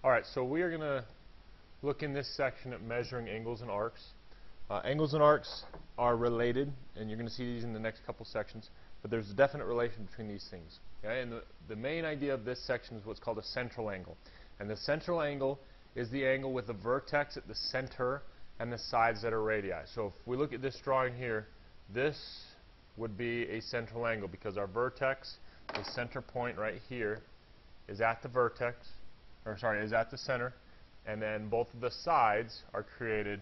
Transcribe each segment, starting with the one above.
Alright, so we are going to look in this section at measuring angles and arcs. Angles and arcs are related, and you're going to see these in the next couple sections, but there's a definite relation between these things. Okay? And the main idea of this section is what's called a central angle. And the central angle is the angle with the vertex at the center and the sides that are radii. So if we look at this drawing here, this would be a central angle because our vertex, the center point right here, is at the vertex, or sorry, is at the center, and then both of the sides are created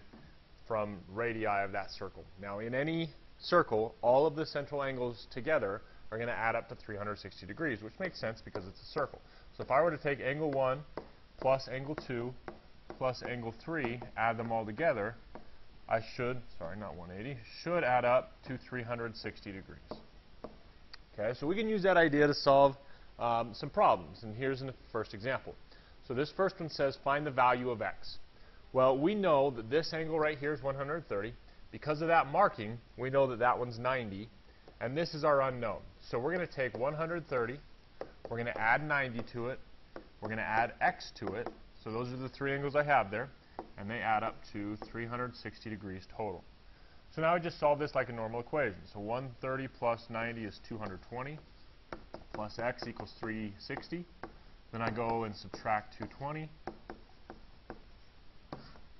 from radii of that circle. Now in any circle, all of the central angles together are going to add up to 360 degrees, which makes sense because it's a circle. So if I were to take angle 1 plus angle 2 plus angle 3, add them all together, I should, sorry, not 180, should add up to 360 degrees. Okay, so we can use that idea to solve some problems, and here's the first example. So this first one says find the value of x. Well, we know that this angle right here is 130. Because of that marking, we know that that one's 90, and this is our unknown. So we're going to take 130, we're going to add 90 to it, we're going to add x to it, so those are the three angles I have there, and they add up to 360 degrees total. So now I just solve this like a normal equation. So 130 plus 90 is 220, plus x equals 360. Then I go and subtract 220.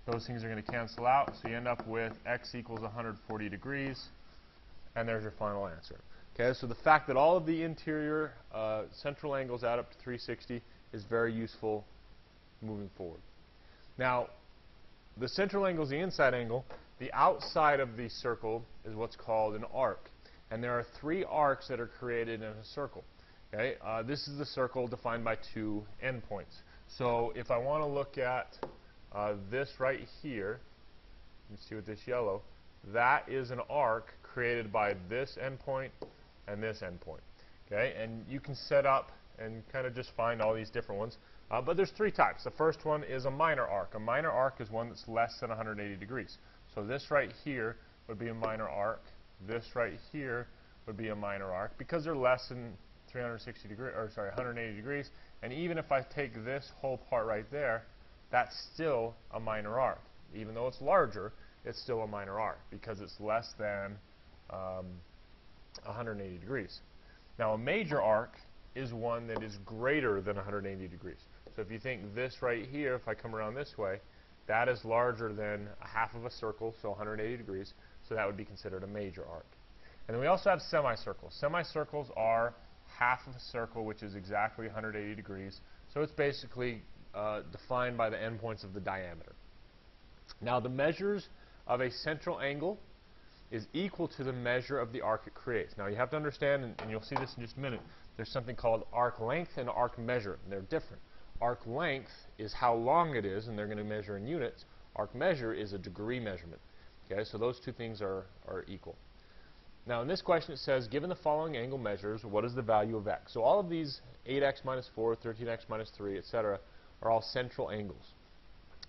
Those things are going to cancel out, so you end up with x equals 140 degrees, and there's your final answer. Okay, so the fact that all of the interior central angles add up to 360 is very useful moving forward. Now, the central angle is the inside angle. The outside of the circle is what's called an arc, and there are three arcs that are created in a circle. Okay, this is the circle defined by two endpoints. So if I want to look at this right here, you see with this yellow, that is an arc created by this endpoint and this endpoint. Okay, and you can set up and kind of just find all these different ones. But there's three types. The first one is a minor arc. A minor arc is one that's less than 180 degrees. So this right here would be a minor arc. This right here would be a minor arc because they're less than 360 degrees, or sorry, 180 degrees. And even if I take this whole part right there, that's still a minor arc. Even though it's larger, it's still a minor arc because it's less than 180 degrees. Now a major arc is one that is greater than 180 degrees. So if you think this right here, if I come around this way, that is larger than a half of a circle, so 180 degrees, so that would be considered a major arc. And then we also have semicircles. Semicircles are half of a circle, which is exactly 180 degrees, so it's basically defined by the endpoints of the diameter. Now the measures of a central angle is equal to the measure of the arc it creates. Now you have to understand, and you'll see this in just a minute, there's something called arc length and arc measure, and they're different. Arc length is how long it is, and they're going to measure in units. Arc measure is a degree measurement. Okay, so those two things are equal. Now in this question it says, given the following angle measures, what is the value of x? So all of these 8x minus 4, 13x minus 3, etc. are all central angles.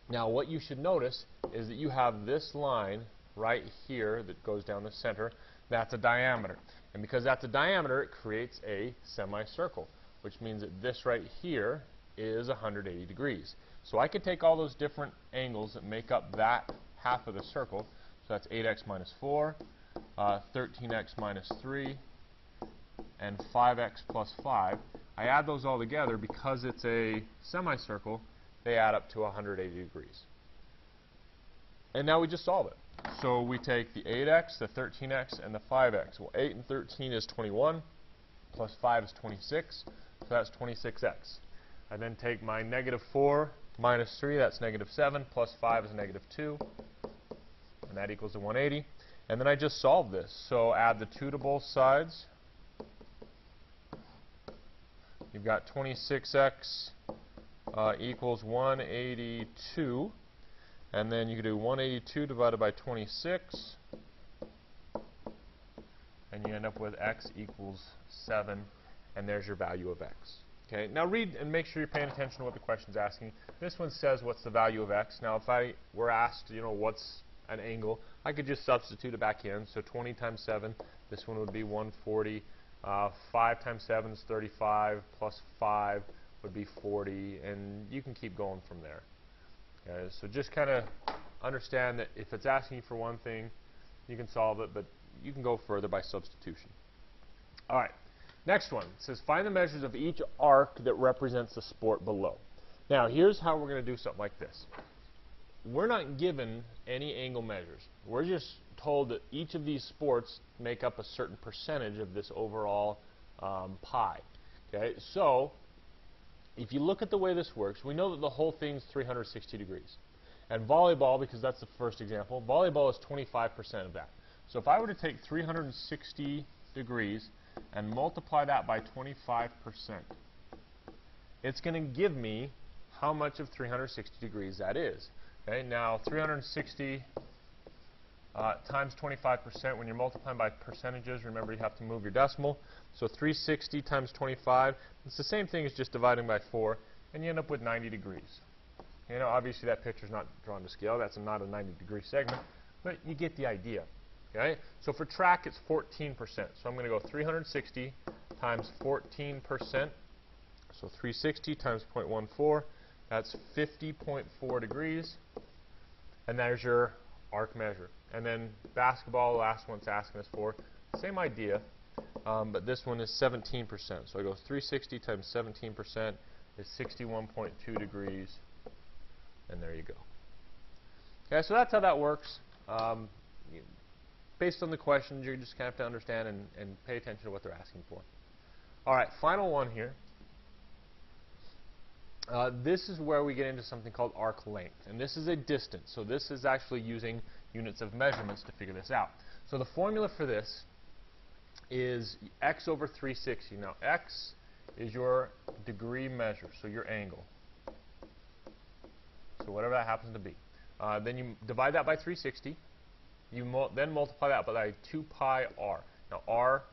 Now what you should notice is that you have this line right here that goes down the center. That's a diameter. And because that's a diameter, it creates a semicircle, which means that this right here is 180 degrees. So I could take all those different angles that make up that half of the circle. So that's 8x minus 4, 13x minus 3, and 5x plus 5. I add those all together because it's a semicircle, they add up to 180 degrees. And now we just solve it. So we take the 8x, the 13x, and the 5x. Well, 8 and 13 is 21, plus 5 is 26, so that's 26x. I then take my negative 4 minus 3, that's negative 7, plus 5 is negative 2, and that equals to 180. And then I just solve this. So add the 2 to both sides. You've got 26x equals 182. And then you can do 182 divided by 26, and you end up with x equals 7, and there's your value of x. Okay, now read and make sure you're paying attention to what the question's asking. This one says, what's the value of x? Now, if I were asked, what's an angle, I could just substitute it back in. So 20 times 7, this one would be 140. 5 times 7 is 35, plus 5 would be 40, and you can keep going from there. Okay, so just kind of understand that if it's asking you for one thing, you can solve it, but you can go further by substitution. All right, next one. It says find the measures of each arc that represents the sport below. Now, here's how we're going to do something like this. We're not given any angle measures. We're just told that each of these sports make up a certain percentage of this overall pie. Okay, so if you look at the way this works, we know that the whole thing's 360 degrees. And volleyball, because that's the first example, volleyball is 25% of that. So if I were to take 360 degrees and multiply that by 25%, it's going to give me how much of 360 degrees that is. Okay, now 360 times 25%, when you're multiplying by percentages, remember you have to move your decimal. So 360 times 25, it's the same thing as just dividing by 4, and you end up with 90 degrees. You know, obviously that picture's not drawn to scale, that's not a 90-degree segment, but you get the idea. Okay? So for track, it's 14%. So I'm going to go 360 times 14%, so 360 times 0.14, that's 50.4 degrees, and there's your arc measure. And then basketball, the last one it's asking us for, same idea, but this one is 17%. So I go 360 times 17% is 61.2 degrees, and there you go. Okay, so that's how that works. Based on the questions, you just kind of have to understand and pay attention to what they're asking for. All right, final one here. This is where we get into something called arc length, and this is a distance. So this is actually using units of measurements to figure this out. So the formula for this is x over 360. Now x is your degree measure, so your angle. So whatever that happens to be. Then you divide that by 360. You then multiply that by 2 pi r. Now r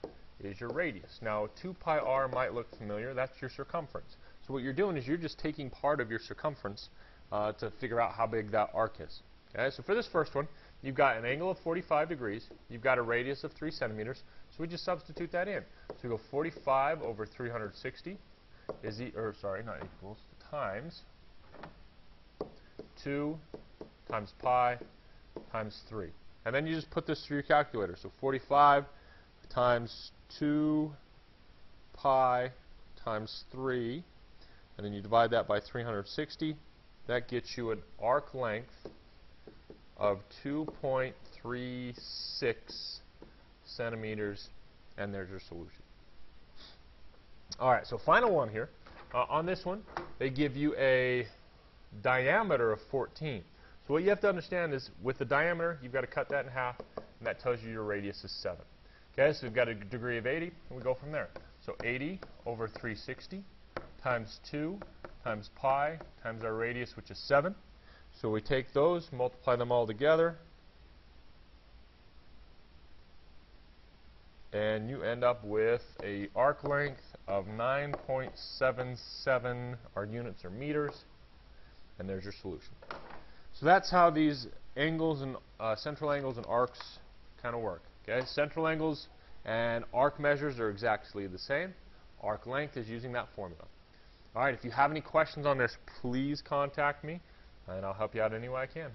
is your radius. Now 2 pi r might look familiar. That's your circumference. So what you're doing is you're just taking part of your circumference to figure out how big that arc is. Okay, so for this first one, you've got an angle of 45 degrees. You've got a radius of 3 centimeters. So we just substitute that in. So we go 45 over 360 is times 2 times pi times 3. And then you just put this through your calculator. So 45 times 2 pi times 3, and then you divide that by 360. That gets you an arc length of 2.36 centimeters, and there's your solution. All right, so final one here. On this one, they give you a diameter of 14. So what you have to understand is with the diameter, you've got to cut that in half, and that tells you your radius is 7. Okay, so we've got a degree of 80, and we go from there. So 80 over 360 times 2 times pi times our radius, which is 7. So we take those, multiply them all together, and you end up with a arc length of 9.77. Our units are meters, and there's your solution. So that's how these angles and central angles and arcs kind of work. Okay, central angles and arc measures are exactly the same. Arc length is using that formula. All right, if you have any questions on this, please contact me, and I'll help you out any way I can.